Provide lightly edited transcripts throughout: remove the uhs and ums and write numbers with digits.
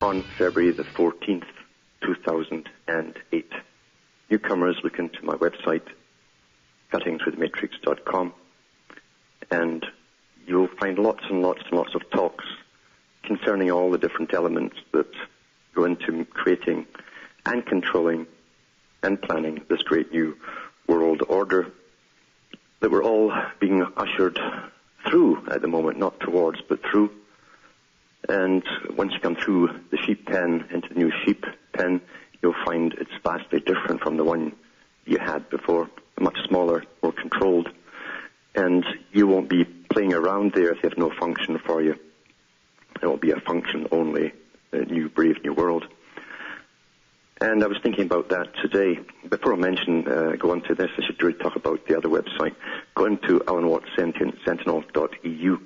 on February the 14th, 2008. Newcomers, look into my website, cuttingthroughthematrix.com, and you'll find lots and lots and lots of talks concerning all the different elements that go into creating and controlling and planning this great new world order that we're all being ushered through at the moment, not towards, but through. And once you come through the sheep pen into the new sheep pen, you'll find it's vastly different from the one you had before, much smaller, more controlled. And you won't be playing around there if you have no function for you. It will be a function-only new, brave new world. And I was thinking about that today. Before I go on to this, I should really talk about the other website. Go into Alan Watts Sentinel.eu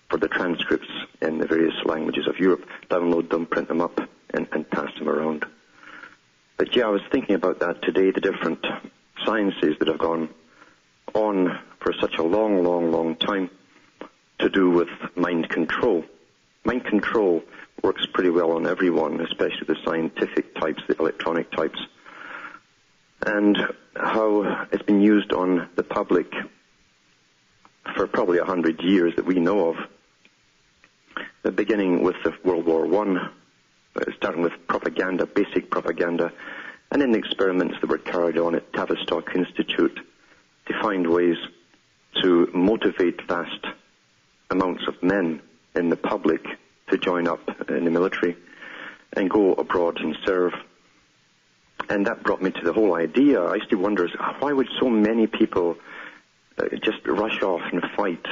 for the transcripts in the various languages of Europe. Download them, print them up, and pass them around. But yeah, I was thinking about that today, the different sciences that have gone on for such a long, long, long time to do with mind control. Mind control works pretty well on everyone, especially the scientific types, the electronic types, and how it's been used on the public for probably 100 years that we know of, beginning with the World War I, starting with propaganda, basic propaganda, and then the experiments that were carried on at Tavistock Institute to find ways to motivate vast amounts of men in the public to join up in the military and go abroad and serve. And that brought me to the whole idea. I used to wonder, why would so many people just rush off and fight?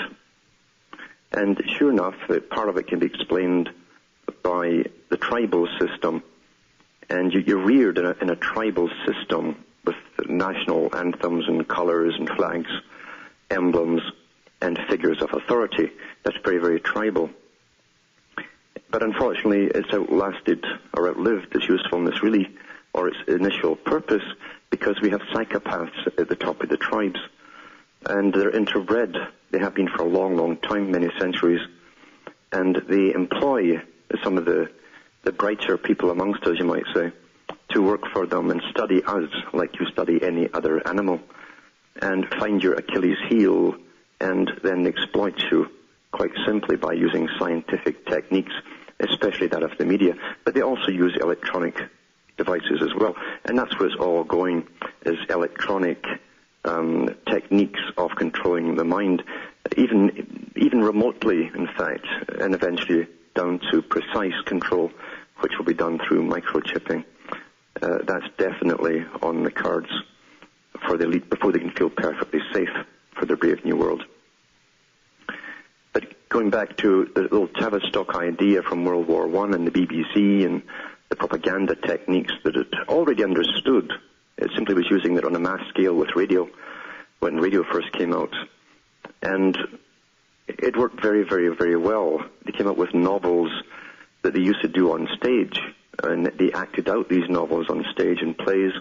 And sure enough, part of it can be explained by the tribal system. And you're reared in a tribal system with national anthems and colors and flags, emblems and figures of authority. That's very, very tribal. But unfortunately, it's outlasted or outlived its usefulness, really, or its initial purpose, because we have psychopaths at the top of the tribes. And they're interbred. They have been for a long, long time, many centuries. And they employ some of the brighter people amongst us, you might say, to work for them and study us like you study any other animal, and find your Achilles heel and then exploit you quite simply by using scientific techniques, especially that of the media. But they also use electronic devices as well. And that's where it's all going, is electronic techniques of controlling the mind, even remotely, in fact, and eventually down to precise control, which will be done through microchipping. That's definitely on the cards for the elite before they can feel perfectly safe for their brave new world. But going back to the little Tavistock idea from World War I and the BBC and the propaganda techniques that it already understood, it simply was using it on a mass scale with radio when radio first came out. And it worked very, very, very well. They came up with novels that they used to do on stage, and they acted out these novels on stage in plays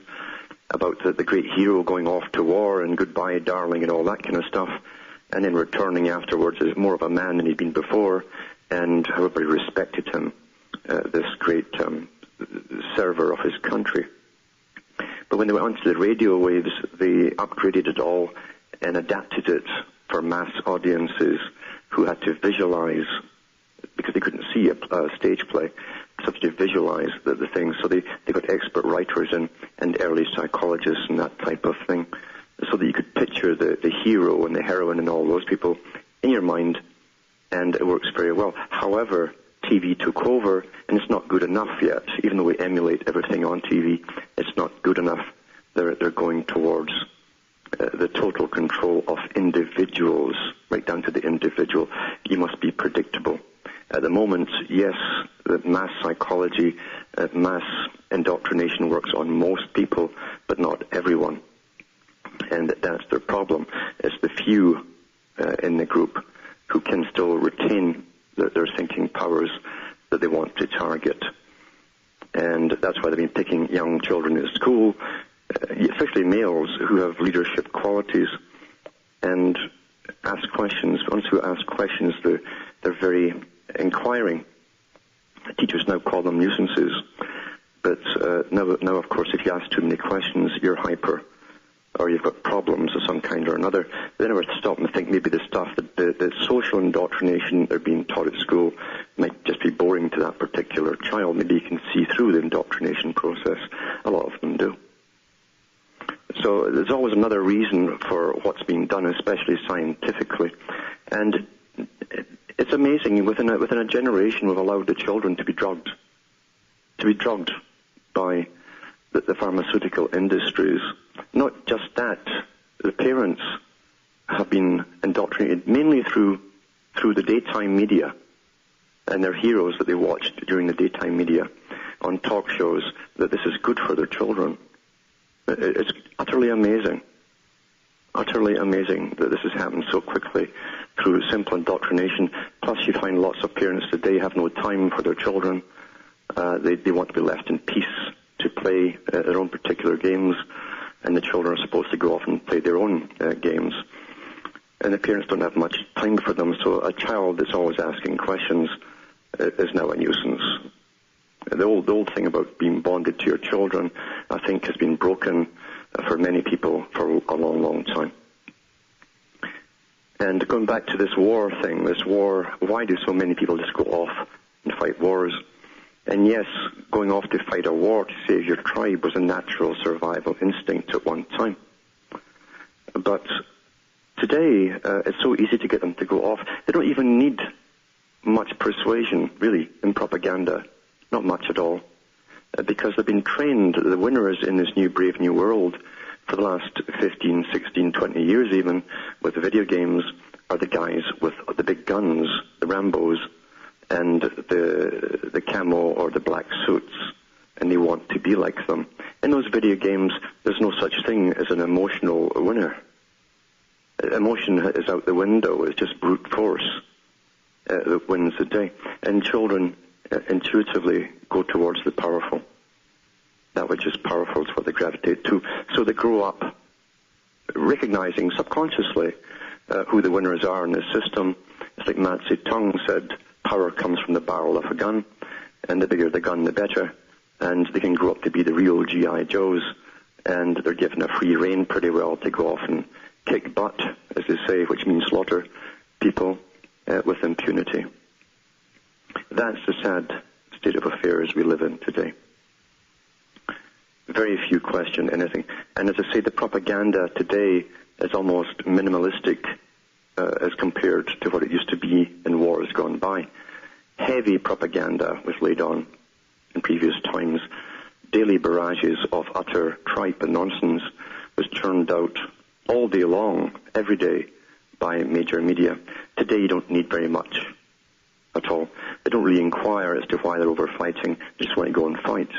about the great hero going off to war and goodbye, darling, and all that kind of stuff, and then returning afterwards as more of a man than he'd been before, and how everybody respected him, this great server of his country. But when they went onto the radio waves, they upgraded it all and adapted it for mass audiences who had to visualize, because they couldn't see a stage play, so to visualize the thing. So they got expert writers and early psychologists and that type of thing, so that you could picture the hero and the heroine and all those people in your mind, and it works very well. However, TV took over, and it's not good enough yet. Even though we emulate everything on TV, it's not good enough. They're going towards the total control of individuals, right down to the individual. You must be predictable. At the moment, yes, the mass psychology, mass indoctrination works on most people, but not everyone. And that's their problem. It's the few in the group who can still retain their thinking powers that they want to target. And that's why they've been picking young children at school, especially males who have leadership qualities, and ask questions. Once you ask questions, they're very inquiring. Teachers now call them nuisances. But now, of course, if you ask too many questions, you're hyper, or you've got problems of some kind or another. They never stop and think maybe the stuff, the social indoctrination they're being taught at school might just be boring to that particular child. Maybe you can see through the indoctrination process. A lot of them do. So there's always another reason for what's being done, especially scientifically. And it's amazing, within a generation we've allowed the children to be drugged by the pharmaceutical industries. Not just that, the parents have been indoctrinated mainly through the daytime media and their heroes that they watched during the daytime media on talk shows, that this is good for their children. It's utterly amazing that this has happened so quickly through simple indoctrination. Plus you find lots of parents today have no time for their children. They want to be left in peace to play their own particular games, and the children are supposed to go off and play their own games. And the parents don't have much time for them, so a child that's always asking questions is now a nuisance. The old thing about being bonded to your children, I think, has been broken for many people for a long, long time. And going back to this war thing, why do so many people just go off and fight wars? And yes, going off to fight a war to save your tribe was a natural survival instinct at one time. But today, it's so easy to get them to go off. They don't even need much persuasion, really, in propaganda. Not much at all. Because they've been trained, the winners in this new brave new world for the last 15, 16, 20 years even, with video games, are the guys with the big guns, the Rambos, and the camo or the black suits, and they want to be like them. In those video games, there's no such thing as an emotional winner. Emotion is out the window. It's just brute force that wins the day. And children intuitively go towards the powerful. That which is powerful is what they gravitate to. So they grow up recognizing subconsciously who the winners are in this system. It's like Mao Zedong said, power comes from the barrel of a gun, and the bigger the gun, the better. And they can grow up to be the real G.I. Joes, and they're given a free rein pretty well to go off and kick butt, as they say, which means slaughter people with impunity. That's the sad state of affairs we live in today. Very few question anything. And as I say, the propaganda today is almost minimalistic as compared to what it used to be in wars gone by. Heavy propaganda was laid on in previous times. Daily barrages of utter tripe and nonsense was churned out all day long, every day, by major media. Today you don't need very much at all. They don't really inquire as to why they're over fighting. They just want to go and fight.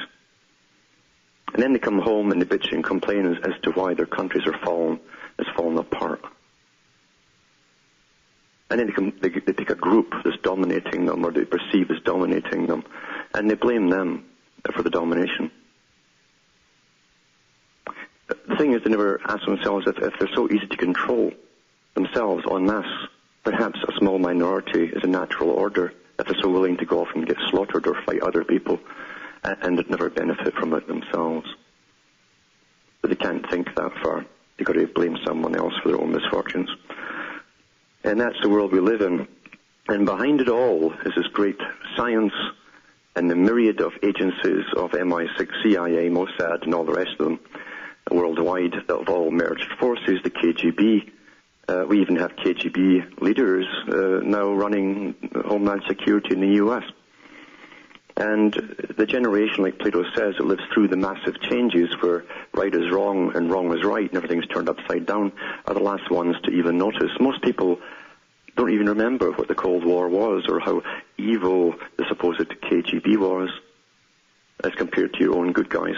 And then they come home and they bitch and complain as to why their countries are fallen apart. And then they pick a group that's dominating them, or they perceive as dominating them, and they blame them for the domination. The thing is, they never ask themselves if they're so easy to control themselves en masse, perhaps a small minority is a natural order, if they're so willing to go off and get slaughtered or fight other people and never benefit from it themselves. But they can't think that far. They've got to blame someone else for their own misfortunes. And that's the world we live in. And behind it all is this great science and the myriad of agencies of MI6, CIA, Mossad, and all the rest of them worldwide that have all merged forces, the KGB. We even have KGB leaders now running Homeland Security in the U.S. And the generation, like Plato says, that lives through the massive changes where right is wrong and wrong is right and everything's turned upside down are the last ones to even notice. Most people don't even remember what the Cold War was or how evil the supposed KGB was as compared to your own good guys.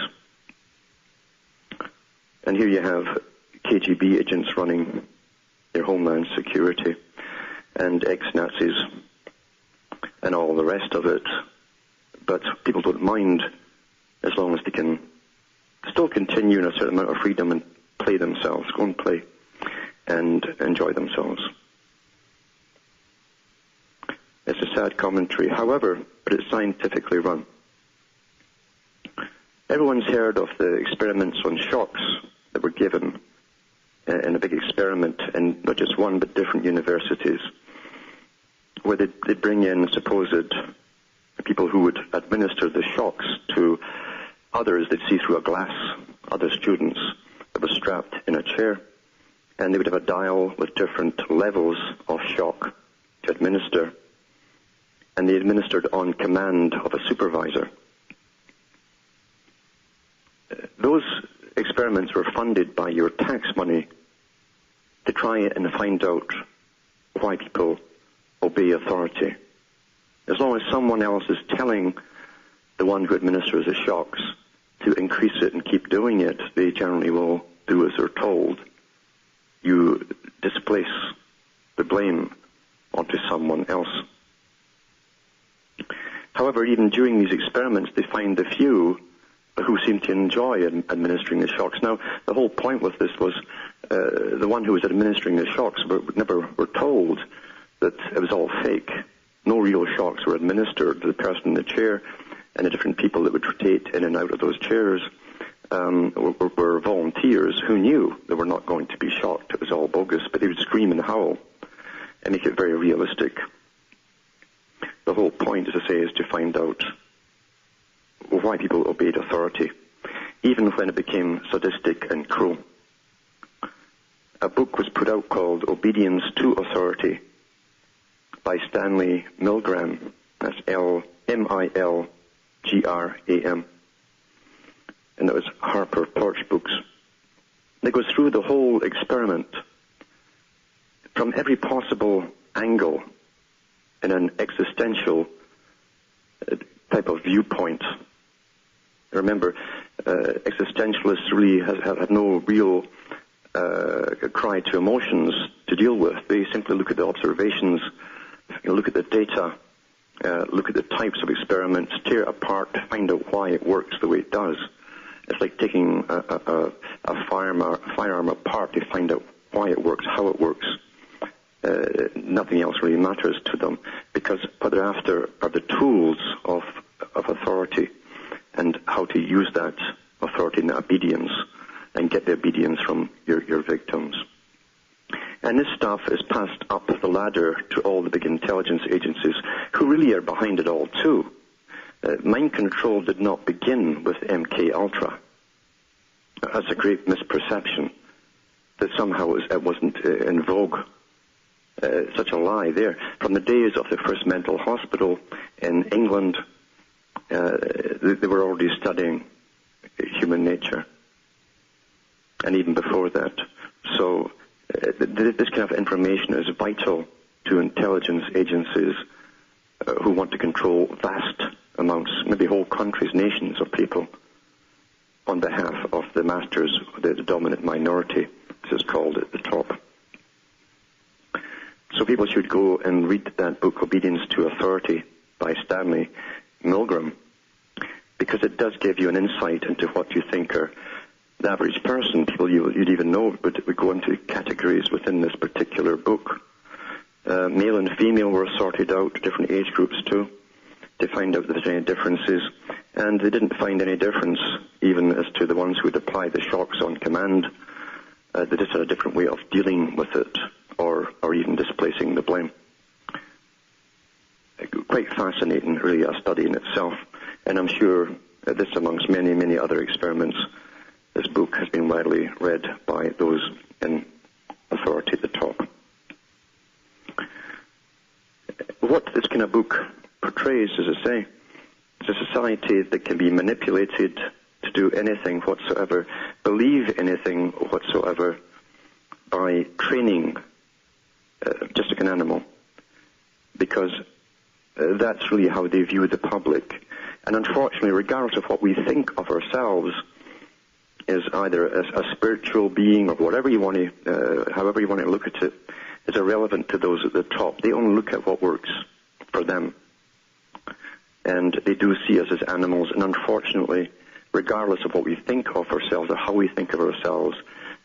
And here you have KGB agents running their Homeland Security and ex-Nazis and all the rest of it. But people don't mind as long as they can still continue in a certain amount of freedom and play themselves, go and play and enjoy themselves. It's a sad commentary. However, but it's scientifically run. Everyone's heard of the experiments on shocks that were given in a big experiment in not just one but different universities, where they bring in supposed people who would administer the shocks to others they'd see through a glass, other students that were strapped in a chair, and they would have a dial with different levels of shock to administer, and they administered on command of a supervisor. Those experiments were funded by your tax money to try and find out why people obey authority. As long as someone else is telling the one who administers the shocks to increase it and keep doing it, they generally will do as they're told. You displace the blame onto someone else. However, even during these experiments, they find the few who seem to enjoy administering the shocks. Now, the whole point with this was the one who was administering the shocks were told that it was all fake. No real shocks were administered. The person in the chair and the different people that would rotate in and out of those chairs were volunteers who knew they were not going to be shocked. It was all bogus, but they would scream and howl and make it very realistic. The whole point, as I say, is to find out why people obeyed authority, even when it became sadistic and cruel. A book was put out called Obedience to Authority by Stanley Milgram. That's Milgram. And that was Harper Torch Books. It goes through the whole experiment from every possible angle in an existential type of viewpoint. Remember, existentialists really have no real cry to emotions to deal with. They simply look at the observations, look at the data, look at the types of experiments, tear it apart, find out why it works the way it does. It's like taking a firearm apart to find out why it works, how it works. Nothing else really matters to them, because what they're after are the tools of authority and how to use that authority and obedience and get the obedience from your victims. And this stuff is passed up the ladder to all the big intelligence agencies who really are behind it all too. Mind control did not begin with MK Ultra. That's a great misperception that somehow it wasn't in vogue. Such a lie there. From the days of the first mental hospital in England, they were already studying human nature. And even before that. So this kind of information is vital to intelligence agencies who want to control vast amounts, maybe whole countries, nations of people, on behalf of the masters, the dominant minority, as it's called at the top. So people should go and read that book, Obedience to Authority, by Stanley Milgram, because it does give you an insight into what you think are the average person, people you'd even know, but we go into categories within this particular book. Male and female were sorted out, different age groups too, to find out if there's any differences, and they didn't find any difference even as to the ones who would apply the shocks on command. They just had a different way of dealing with it, or even displacing the blame. Quite fascinating, really, a study in itself, and I'm sure this, amongst many, many other experiments, this book has been widely read by those in authority at the top. What this kind of book portrays, as I say, is a society that can be manipulated to do anything whatsoever, believe anything whatsoever, by training just like an animal, because that's really how they view the public. And unfortunately, regardless of what we think of ourselves, is either a spiritual being or whatever you want to, however you want to look at it, is irrelevant to those at the top. They only look at what works for them. And they do see us as animals, and unfortunately, regardless of what we think of ourselves or how we think of ourselves,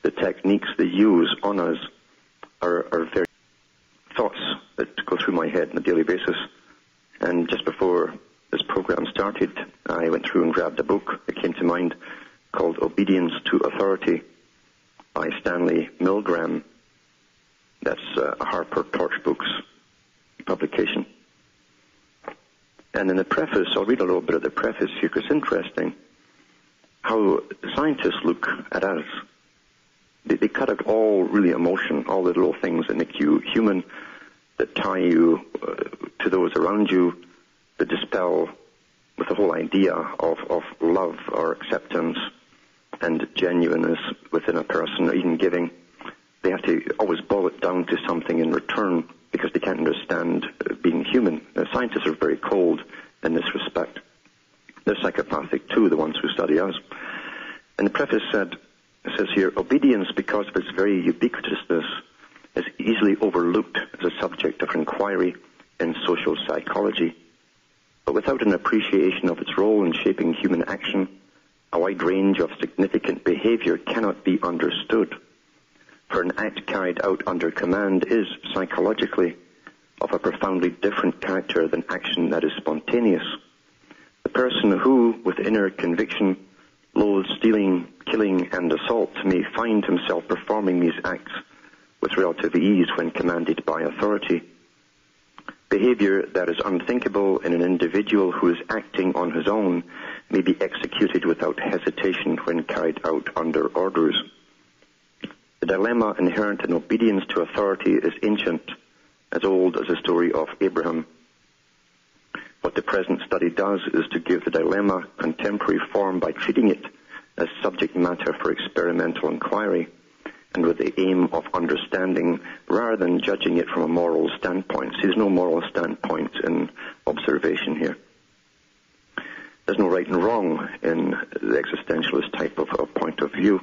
the techniques they use on us are very thoughts that go through my head on a daily basis. And just before this program started, I went through and grabbed a book that came to mind called Obedience to Authority by Stanley Milgram. That's a Harper Torch Books publication. And in the preface, I'll read a little bit of the preface here because it's interesting how scientists look at us. They cut out all really emotion, all the little things that make you human, that tie you to those around you, that dispel with the whole idea of love or acceptance and genuineness within a person, or even giving. They have to always boil it down to something in return because they can't understand being human. Now, scientists are very cold in this respect. They're psychopathic too, the ones who study us. And the preface says here, obedience, because of its very ubiquitousness, is easily overlooked as a subject of inquiry in social psychology. But without an appreciation of its role in shaping human action, a wide range of significant behavior cannot be understood. For an act carried out under command is, psychologically, of a profoundly different character than action that is spontaneous. The person who, with inner conviction, loathes stealing, killing, and assault may find himself performing these acts with relative ease when commanded by authority. Behavior that is unthinkable in an individual who is acting on his own may be executed without hesitation when carried out under orders. The dilemma inherent in obedience to authority is ancient, as old as the story of Abraham. What the present study does is to give the dilemma contemporary form by treating it as subject matter for experimental inquiry, and with the aim of understanding rather than judging it from a moral standpoint. See, there's no moral standpoint in observation here. There's no right and wrong in the existentialist type of point of view.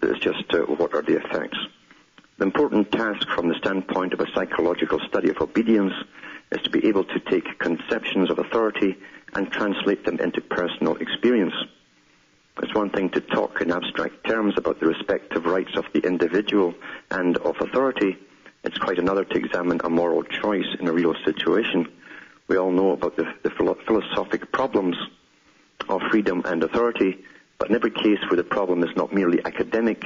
It's just what are the effects. The important task from the standpoint of a psychological study of obedience is to be able to take conceptions of authority and translate them into personal experience. It's one thing to talk in abstract terms about the respective rights of the individual and of authority. It's quite another to examine a moral choice in a real situation. We all know about the philosophic problems of freedom and authority, but in every case where the problem is not merely academic,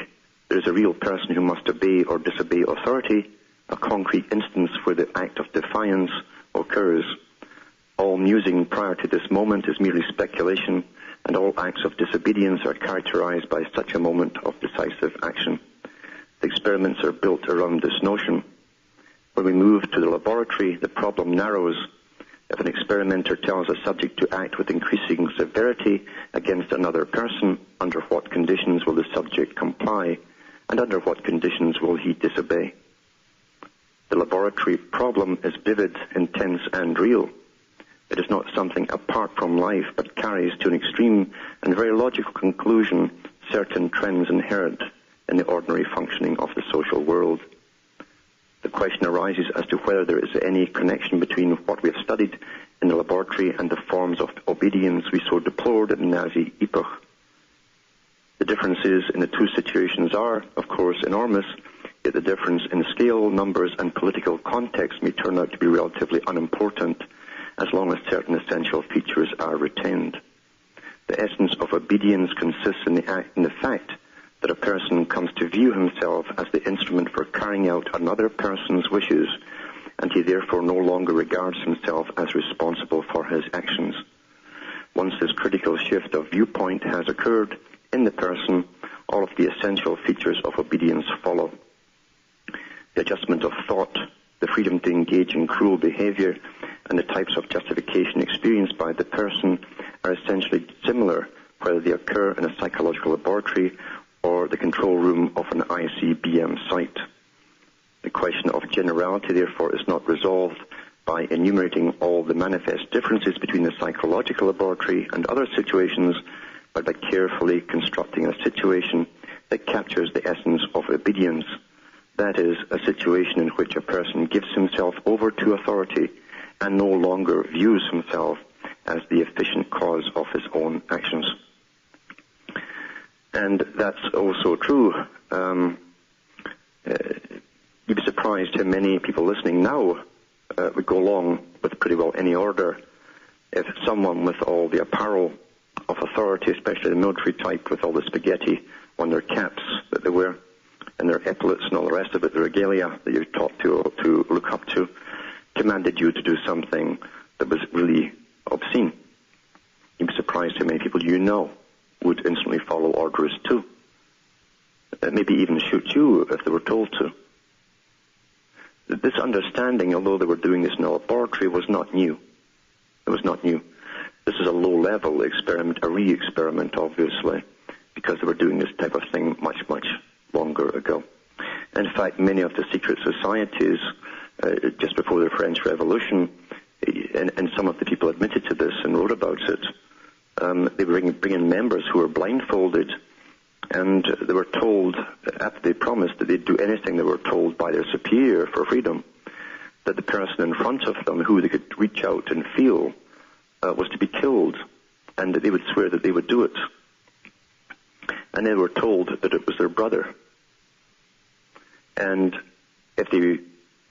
there is a real person who must obey or disobey authority, a concrete instance where the act of defiance occurs. All musing prior to this moment is merely speculation, and all acts of disobedience are characterized by such a moment of decisive action. The experiments are built around this notion. When we move to the laboratory, the problem narrows. If an experimenter tells a subject to act with increasing severity against another person, under what conditions will the subject comply, and under what conditions will he disobey? The laboratory problem is vivid, intense, and real. It is not something apart from life, but carries to an extreme and very logical conclusion certain trends inherent in the ordinary functioning of the social world. The question arises as to whether there is any connection between what we have studied in the laboratory and the forms of obedience we so deplored in the Nazi epoch. The differences in the two situations are, of course, enormous, yet the difference in scale, numbers, and political context may turn out to be relatively unimportant as long as certain essential features are retained. The essence of obedience consists in the fact that a person comes to view himself as the instrument for carrying out another person's wishes, and he therefore no longer regards himself as responsible for his actions. Once this critical shift of viewpoint has occurred in the person, all of the essential features of obedience follow. The adjustment of thought, the freedom to engage in cruel behavior, and the types of justification experienced by the person are essentially similar whether they occur in a psychological laboratory or the control room of an ICBM site. The question of generality, therefore, is not resolved by enumerating all the manifest differences between the psychological laboratory and other situations, but by carefully constructing a situation that captures the essence of obedience. That is, a situation in which a person gives himself over to authority and no longer views himself as the efficient cause of his own actions. And that's also true. You'd be surprised how many people listening now would go along with pretty well any order if someone with all the apparel of authority, especially the military type with all the spaghetti on their caps that they wear, and their epaulets and all the rest of it, the regalia that you're taught to look up to, commanded you to do something that was really obscene. You'd be surprised how many people you know would instantly follow orders too. Maybe even shoot you if they were told to. This understanding, although they were doing this in a laboratory, was not new. It was not new. This is a low-level experiment, a re-experiment, obviously, because they were doing this type of thing much, much longer ago. In fact, many of the secret societies, just before the French Revolution, and some of the people admitted to this and wrote about it, they were bringing in members who were blindfolded, and they were told, after they promised that they'd do anything they were told by their superior for freedom, that the person in front of them, who they could reach out and feel, was to be killed, and that they would swear that they would do it. And they were told that it was their brother. And if they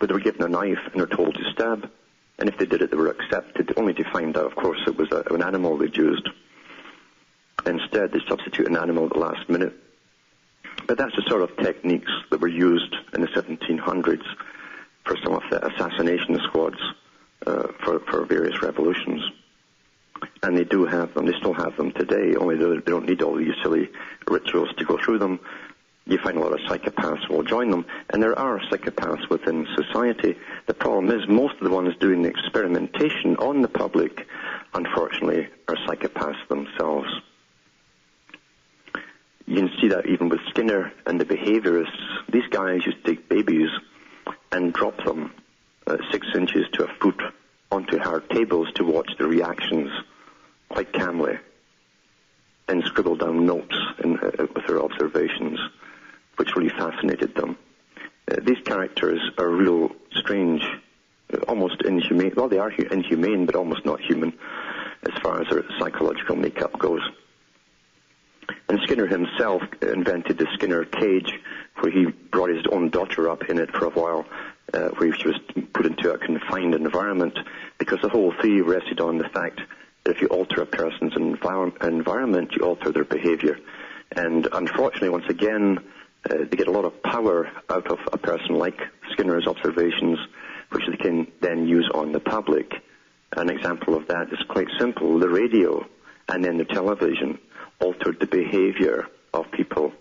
were given a knife and were told to stab, and if they did it, they were accepted, only to find out, of course, it was an animal they'd used. Instead, they substitute an animal at the last minute. But that's the sort of techniques that were used in the 1700s for some of the assassination squads for various revolutions. And they do have them, they still have them today, only they don't need all these silly rituals to go through them. You find a lot of psychopaths will join them, and there are psychopaths within society. The problem is most of the ones doing the experimentation on the public, unfortunately, are psychopaths themselves. You can see that even with Skinner and the behaviorists. These guys used to take babies and drop them 6 inches to a foot onto hard tables to watch the reactions quite calmly and scribble down notes with their observations, which really fascinated them. These characters are real strange, almost inhumane. Well, they are inhumane, but almost not human as far as their psychological makeup goes. And Skinner himself invented the Skinner cage, where he brought his own daughter up in it for a while, where she was put into a confined environment, because the whole theory rested on the fact that if you alter a person's environment, you alter their behavior. And unfortunately, once again, they get a lot of power out of a person like Skinner's observations, which they can then use on the public. An example of that is quite simple. The radio and then the television altered the behavior of people.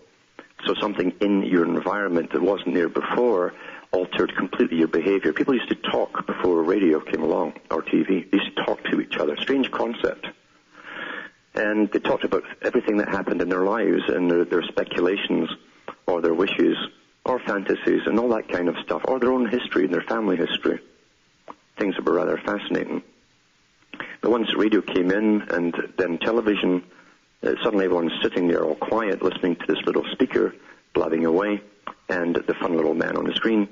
So something in your environment that wasn't there before altered completely your behavior. People used to talk before radio came along, or TV. They used to talk to each other. Strange concept. And they talked about everything that happened in their lives and their speculations or their wishes or fantasies and all that kind of stuff, or their own history and their family history. Things that were rather fascinating. But once radio came in and then television, suddenly everyone's sitting there all quiet listening to this little speaker blabbing away and the fun little man on the screen,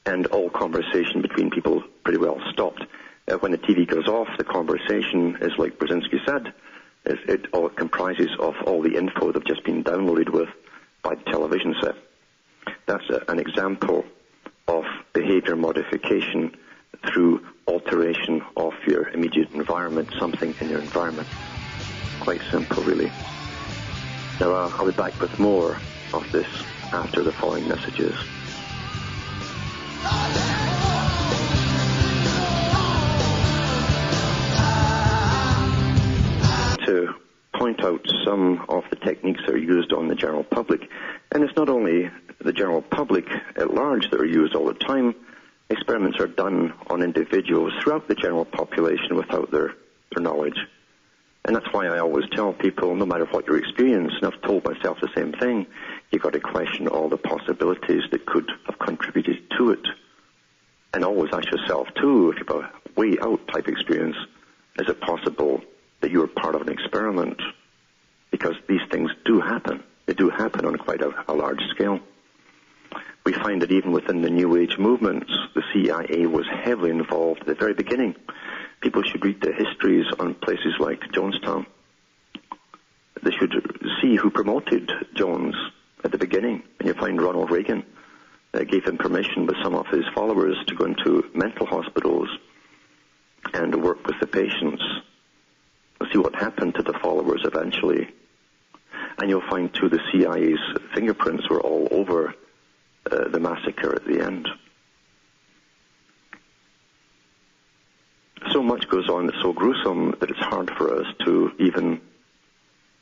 and all conversation between people pretty well stopped. When the TV goes off, the conversation is like Brzezinski said, it all comprises of all the info that have just been downloaded with by the television set. That's an example of behavior modification through alteration of your immediate environment, something in your environment. Quite simple, really. Now, I'll be back with more of this after the following messages. To point out some of the techniques that are used on the general public, and it's not only the general public at large that are used all the time. Experiments are done on individuals throughout the general population without their knowledge. And that's why I always tell people, no matter what your experience, and I've told myself the same thing, you've got to question all the possibilities that could have contributed to it. And always ask yourself, too, if you've a way out type experience, is it possible that you were part of an experiment? Because these things do happen. They do happen on quite a large scale. We find that even within the New Age movements, the CIA was heavily involved at the very beginning. People should read the histories on places like Jonestown. They should see who promoted Jones at the beginning. And you find Ronald Reagan gave him permission with some of his followers to go into mental hospitals and work with the patients see what happened to the followers eventually. And you'll find, too, the CIA's fingerprints were all over the massacre at the end. So much goes on that's so gruesome that it's hard for us to even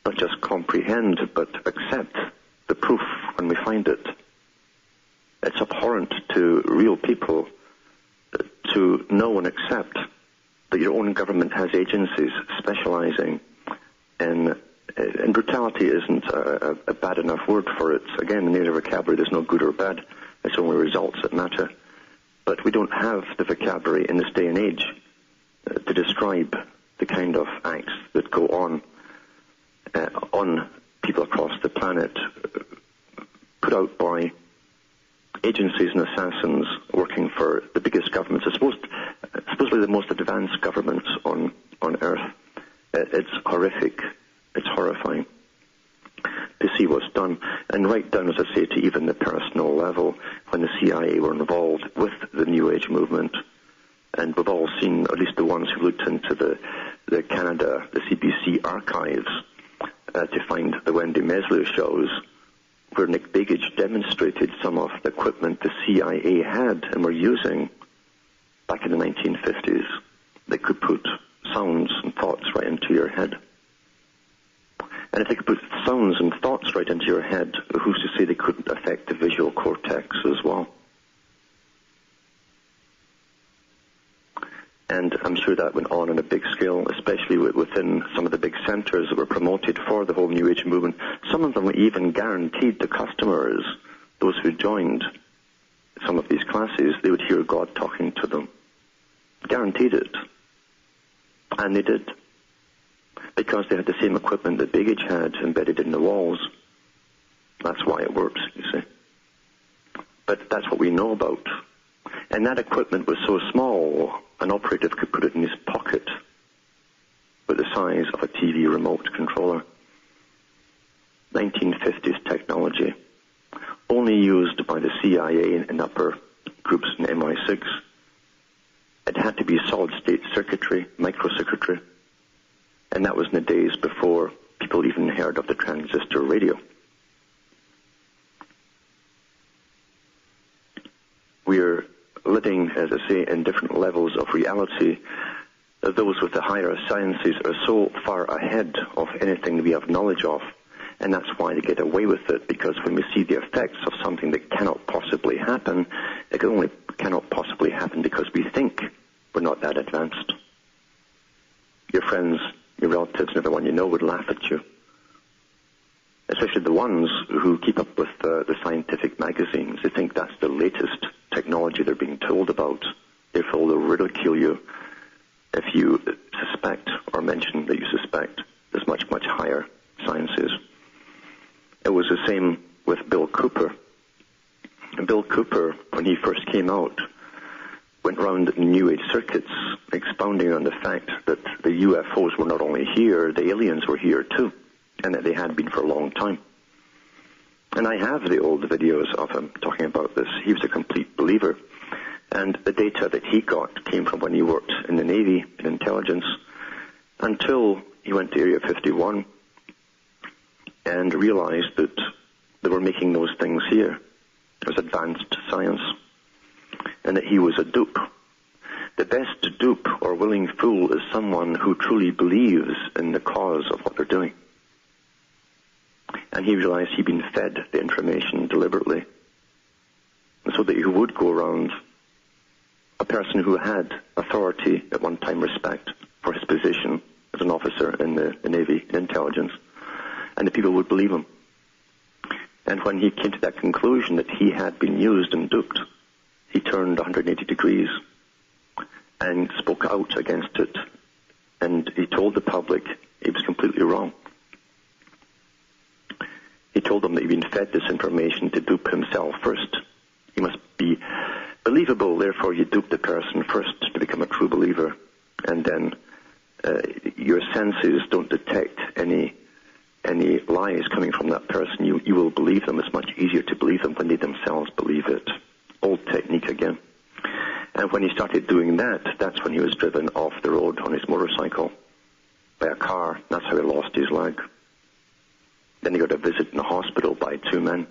not just comprehend, but accept the proof when we find it. It's abhorrent to real people to know and accept that your own government has agencies specializing in, and brutality isn't a bad enough word for it. Again, in the vocabulary, there's no good or bad. It's only results that matter. But we don't have the vocabulary in this day and age to describe the kind of acts that go on people across the planet, put out by agencies and assassins working for the biggest governments, supposedly the most advanced governments on Earth. It's horrific. It's horrifying to see what's done. And right down, as I say, to even the personal level, when the CIA were involved with the New Age movement. And we've all seen, at least the ones who looked into the Canada, the CBC archives, to find the Wendy Mesley shows, where Nick Begich demonstrated some of the equipment the CIA had and were using back in the 1950s. They could put sounds and thoughts right into your head. And if they could put sounds and thoughts right into your head, who's to say they couldn't affect the visual cortex as well? And I'm sure that went on a big scale, especially within some of the big centers that were promoted for the whole New Age movement. Some of them were even guaranteed to customers, those who joined some of these classes, they would hear God talking to them. Guaranteed it. And they did. Because they had the same equipment that Begich had embedded in the walls. That's why it works, you see. But that's what we know about. And that equipment was so small, an operative could put it in his pocket with the size of a TV remote controller. 1950s technology, only used by the CIA and upper groups in MI6. It had to be solid-state circuitry, microcircuitry, and that was in the days before people even heard of the transistor radio. We're living, as I say, in different levels of reality. Those with the higher sciences are so far ahead of anything we have knowledge of, and that's why they get away with it, because when we see the effects of something that cannot possibly happen, it only cannot possibly happen because we think we're not that advanced. Your friends, your relatives, and everyone you know would laugh at you, especially the ones who keep up with the scientific magazines. They think that's the latest technology they're being told about. Therefore, they'll ridicule you if you suspect or mention that you suspect there's much, much higher sciences. It was the same with Bill Cooper. And Bill Cooper, when he first came out, went around New Age circuits expounding on the fact that the UFOs were not only here, the aliens were here too, and that they had been for a long time. And I have the old videos of him talking about this. He was a complete believer. And the data that he got came from when he worked in the Navy, in intelligence, until he went to Area 51 and realized that they were making those things here. It was advanced science. And that he was a dupe. The best dupe or willing fool is someone who truly believes in the cause of what they're doing. And he realized he'd been fed the information deliberately, so that he would go around a person who had authority, at one time respect, for his position as an officer in the Navy, in intelligence, and the people would believe him. And when he came to that conclusion that he had been used and duped, he turned 180 degrees and spoke out against it. And he told the public he was completely wrong. He told them that he'd been fed this information to dupe himself first. He must be believable, therefore you dupe the person first to become a true believer. And then your senses don't detect any lies coming from that person. You will believe them. It's much easier to believe them when they themselves believe it. Old technique again. And when he started doing that, that's when he was driven off the road on his motorcycle by a car. That's how he lost his leg. Then he got a visit in the hospital by two men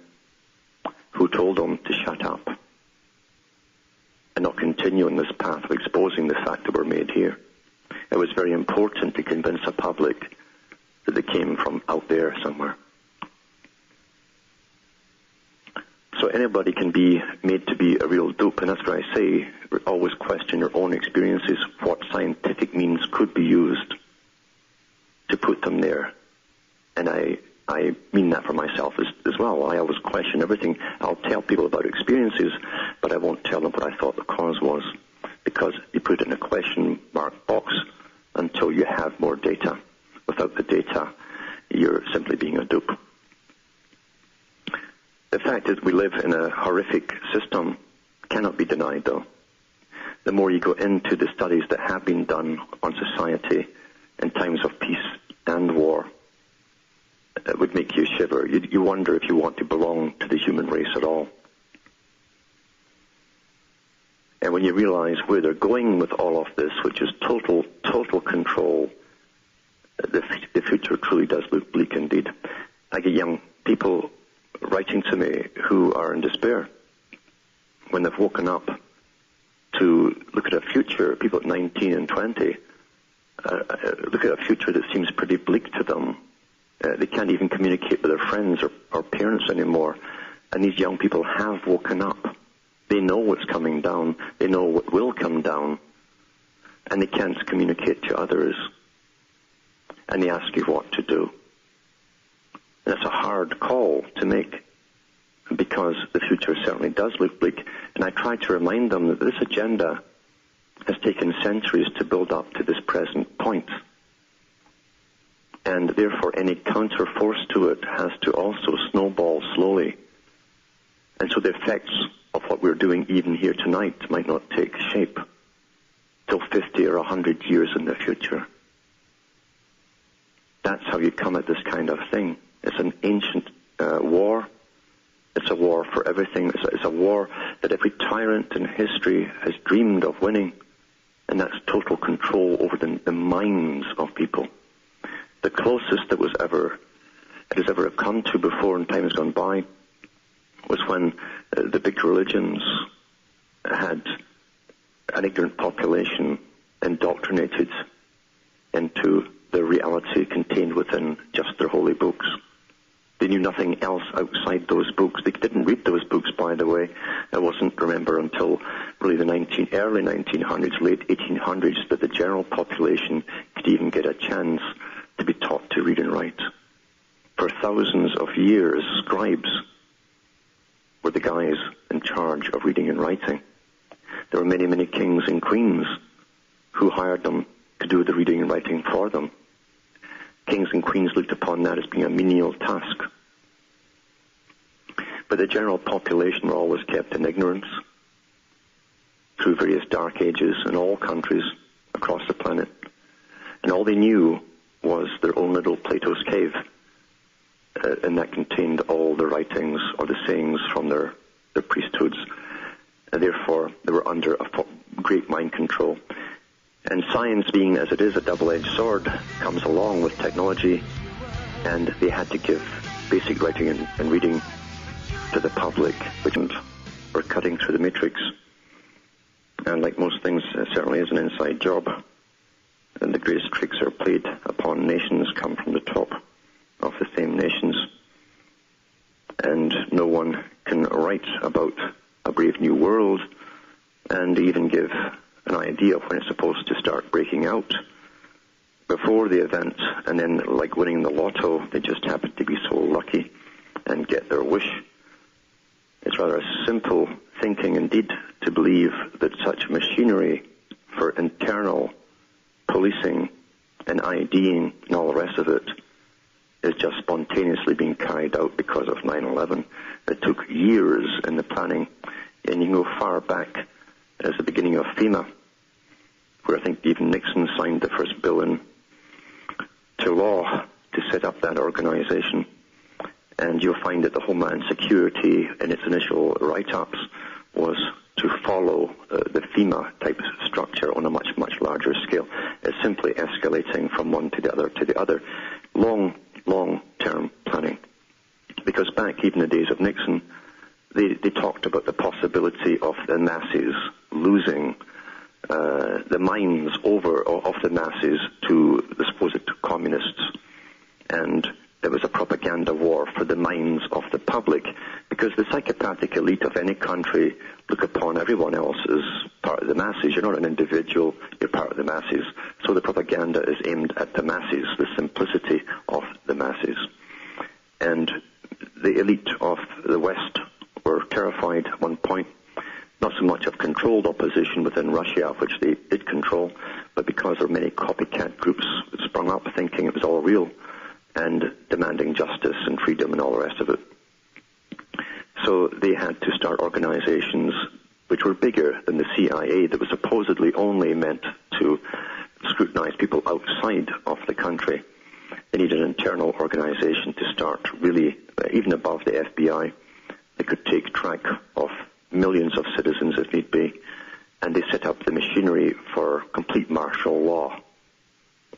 who told him to shut up and not continue on this path of exposing the fact that we're made here. It was very important to convince the public that they came from out there somewhere. So anybody can be made to be a real dupe, and that's what I say, always question your own experiences, what scientific means could be used to put them there. And I mean that for myself as well. I always question everything. I'll tell people about experiences, but I won't tell them what I thought the cause was, because you put it in a question mark box until you have more data. Without the data, you're simply being a dupe. The fact is we live in a horrific system cannot be denied, though. The more you go into the studies that have been done on society in times of peace and war, it would make you shiver. You wonder if you want to belong to the human race at all. And when you realize where they're going with all of this, which is total control, the future truly does look bleak indeed. I get young people writing to me who are in despair when they've woken up to look at a future, people at 19 and 20, look at a future that seems pretty bleak to them. They can't even communicate with their friends or parents anymore. And these young people have woken up. They know what's coming down. They know what will come down. And they can't communicate to others. And they ask you what to do. And it's a hard call to make, because the future certainly does look bleak. And I try to remind them that this agenda has taken centuries to build up to this present point. And therefore any counter force to it has to also snowball slowly. And so the effects of what we're doing even here tonight might not take shape till 50 or 100 years in the future. That's how you come at this kind of thing. It's an ancient war. It's a war for everything. It's a war that every tyrant in history has dreamed of winning. And that's total control over the minds of people. The closest it has ever come to before in times gone by was when the big religions had an ignorant population indoctrinated into the reality contained within just their holy books. They knew nothing else outside those books. They didn't read those books, by the way. It wasn't, remember, until really the early 1900s, late 1800s, that the general population could even get a chance to be taught to read and write. For thousands of years, scribes were the guys in charge of reading and writing. There were many, many kings and queens who hired them to do the reading and writing for them. Kings and queens looked upon that as being a menial task. But the general population were always kept in ignorance through various dark ages in all countries across the planet. And all they knew was their own little Plato's cave, and that contained all the writings or the sayings from their priesthoods. And therefore, they were under a great mind control. And science, being as it is a double-edged sword, comes along with technology, and they had to give basic writing and reading to the public, which were cutting through the matrix. And like most things, it certainly is an inside job. And the greatest tricks are played upon nations come from the top of the same nations. And no one can write about a brave new world and even give an idea of when it's supposed to start breaking out before the event. And then, like winning the lotto, they just happen to be so lucky and get their wish. It's rather simple thinking indeed to believe that such machinery for internal policing and IDing and all the rest of it is just spontaneously being carried out because of 9/11. It took years in the planning, and you can go far back as the beginning of FEMA, where I think even Nixon signed the first bill into law to set up that organization. And you'll find that the Homeland Security in its initial write-ups was to follow the FEMA type structure on a much, much larger scale. It's simply escalating from one to the other to the other. Long-term planning. Because back even in the days of Nixon, they talked about the possibility of the masses losing the minds of the masses to the supposed communists. And there was a propaganda war for the minds of the public, because the psychopathic elite of any country look upon everyone else as part of the masses. You're not an individual, you're part of the masses. So the propaganda is aimed at the masses, the simplicity of the masses. And the elite of the West were terrified at one point, not so much of controlled opposition within Russia, which they did control, but because there were many copycat groups that sprung up thinking it was all real and demanding justice and freedom and all the rest of it. So they had to start organizations which were bigger than the CIA, that was supposedly only meant to scrutinize people outside of the country. They needed an internal organization to start really, even above the FBI. They could take track of millions of citizens if need be, and they set up the machinery for complete martial law,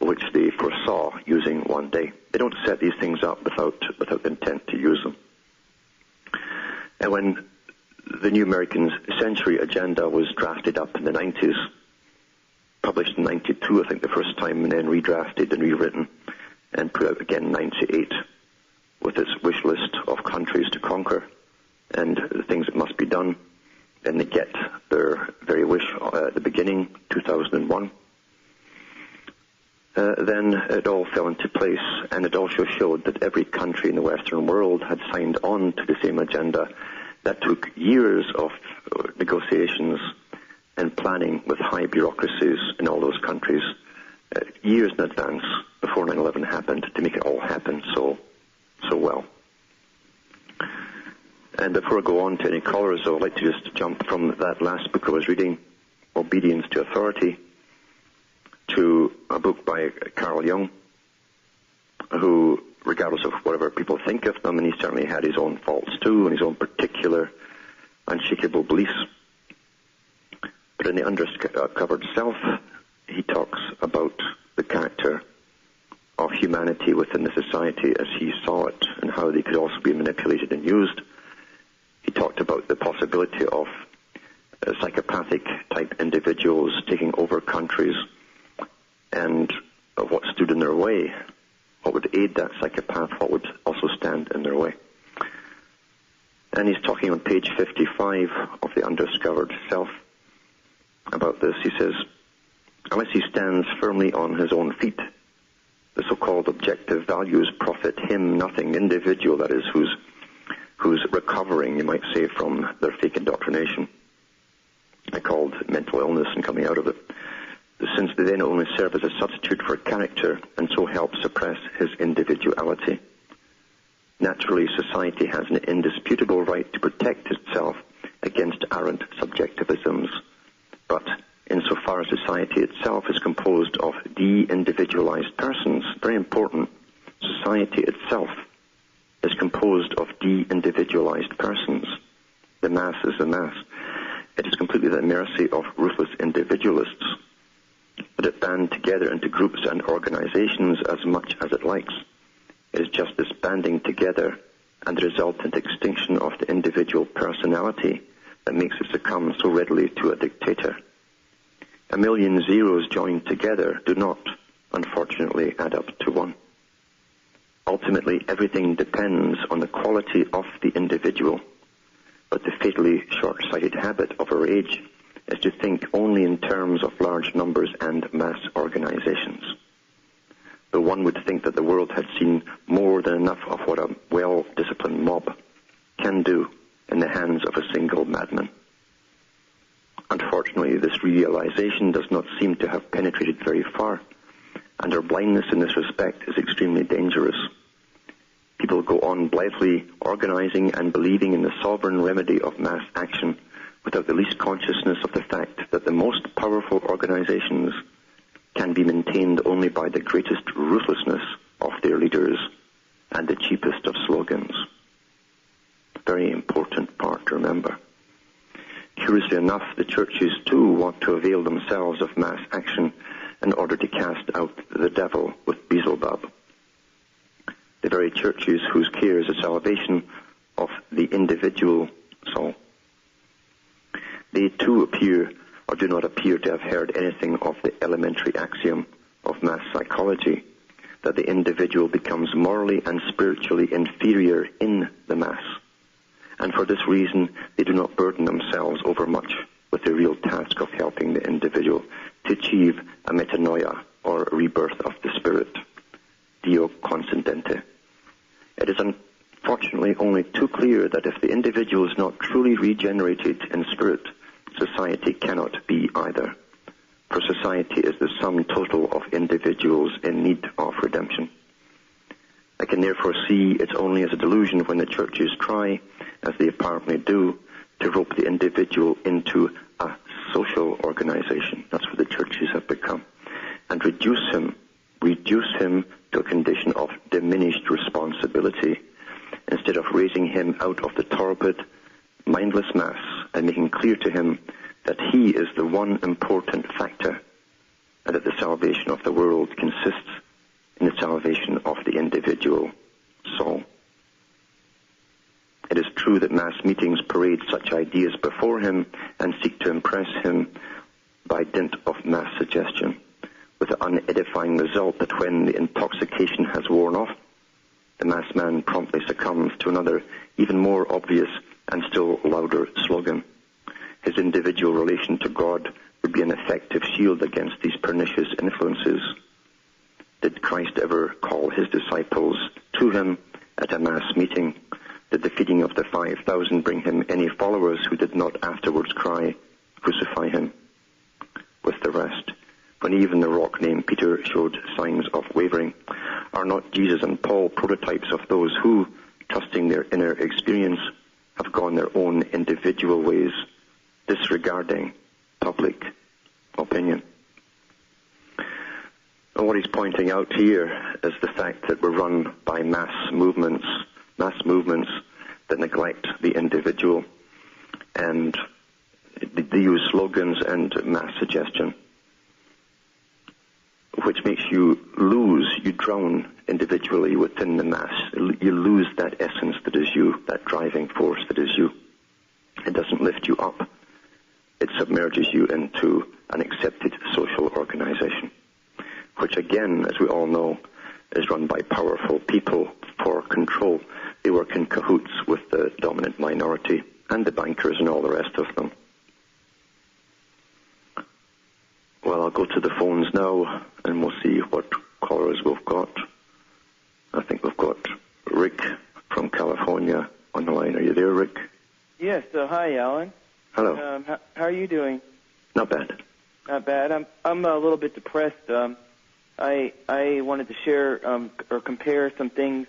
which they foresaw using one day. They don't set these things up without the intent to use them. And when the New American Century Agenda was drafted up in the 90s, published in 92, I think the first time, and then redrafted and rewritten, and put out again in 98, with its wish list of countries to conquer and the things that must be done, then they get their very wish at the beginning, 2001. Then it all fell into place, and it also showed that every country in the Western world had signed on to the same agenda. That took years of negotiations and planning with high bureaucracies in all those countries, years in advance before 9/11 happened, to make it all happen so well. And before I go on to any callers, I'd like to just jump from that last book I was reading, Obedience to Authority, to a book by Carl Jung, who, regardless of whatever people think of them, and he certainly had his own faults too, and his own particular unshakable beliefs. But in the Undiscovered Self, he talks about the character of humanity within the society as he saw it, and how they could also be manipulated and used. He talked about the possibility of psychopathic-type individuals taking over countries, and what stood in their way, what would aid that psychopath, what would also stand in their way. And he's talking on page 55 of the Undiscovered Self about this. He says, unless he stands firmly on his own feet, the so-called objective values profit him nothing. Individual, that is, who's recovering, you might say, from their fake indoctrination, called mental illness, and coming out of it, since they then only serve as a substitute for character and so help suppress his individuality. Naturally, society has an indisputable right to protect itself against arrant subjectivisms, but insofar as society itself is composed of de-individualized persons, very important, society itself is composed of de-individualized persons. The mass is the mass. It is completely at the mercy of ruthless individualists, but it band together into groups and organizations as much as it likes. It is just this banding together and the resultant extinction of the individual personality that makes it succumb so readily to a dictator. A million zeros joined together do not, unfortunately, add up to one. Ultimately, everything depends on the quality of the individual, but the fatally short-sighted habit of our age is to think only in terms of large numbers and mass organizations. Though one would think that the world had seen more than enough of what a well-disciplined mob can do in the hands of a single madman. Unfortunately, this realization does not seem to have penetrated very far, and our blindness in this respect is extremely dangerous. People go on blithely organizing and believing in the sovereign remedy of mass action without the least consciousness of the fact that the most powerful organizations can be maintained only by the greatest ruthlessness of their leaders and the cheapest of slogans. Very important part to remember. Curiously enough, the churches too want to avail themselves of mass action in order to cast out the devil with Beelzebub. The very churches whose care is the salvation of the individual soul. They too appear or do not appear to have heard anything of the elementary axiom of mass psychology, that the individual becomes morally and spiritually inferior in the mass. And for this reason, they do not burden themselves overmuch with the real task of helping the individual to achieve a metanoia, or a rebirth of the spirit, Dio conscendente. It is unfortunately only too clear that if the individual is not truly regenerated in spirit, society cannot be either. For society is the sum total of individuals in need of redemption. I can therefore see it only as a delusion when the churches try, as they apparently do, to rope the individual into a social organization. That's what the churches have become. And reduce him to a condition of diminished responsibility, instead of raising him out of the torpid, mindless mass and making clear to him that he is the one important factor, and that the salvation of the world consists in the salvation of the individual soul. It is true that mass meetings parade such ideas before him and seek to impress him by dint of mass suggestion, with the unedifying result that when the intoxication has worn off, the mass man promptly succumbs to another, even more obvious and still louder slogan. His individual relation to God would be an effective shield against these pernicious influences. Did Christ ever call his disciples to him at a mass meeting? Did the feeding of the 5,000 bring him any followers who did not afterwards cry, "Crucify him"? With the rest, when even the rock named Peter showed signs of wavering, are not Jesus and Paul prototypes of those who, trusting their inner experience, have gone their own individual ways, disregarding public opinion? And what he's pointing out here is the fact that we're run by mass movements that neglect the individual, and they use slogans and mass suggestion, which makes you drown individually within the mass. You lose that essence that is you, that driving force that is you. It doesn't lift you up. It submerges you into an accepted social organization, which again, as we all know, is run by powerful people for control. They work in cahoots with the dominant minority and the bankers and all the rest of them. Well, I'll go to the phones now and we'll see what callers we've got. I think we've got Rick from California on the line. Are you there, Rick? Yes. Hi, Alan. Hello. How are you doing? Not bad. Not bad. I'm a little bit depressed. I wanted to share or compare some things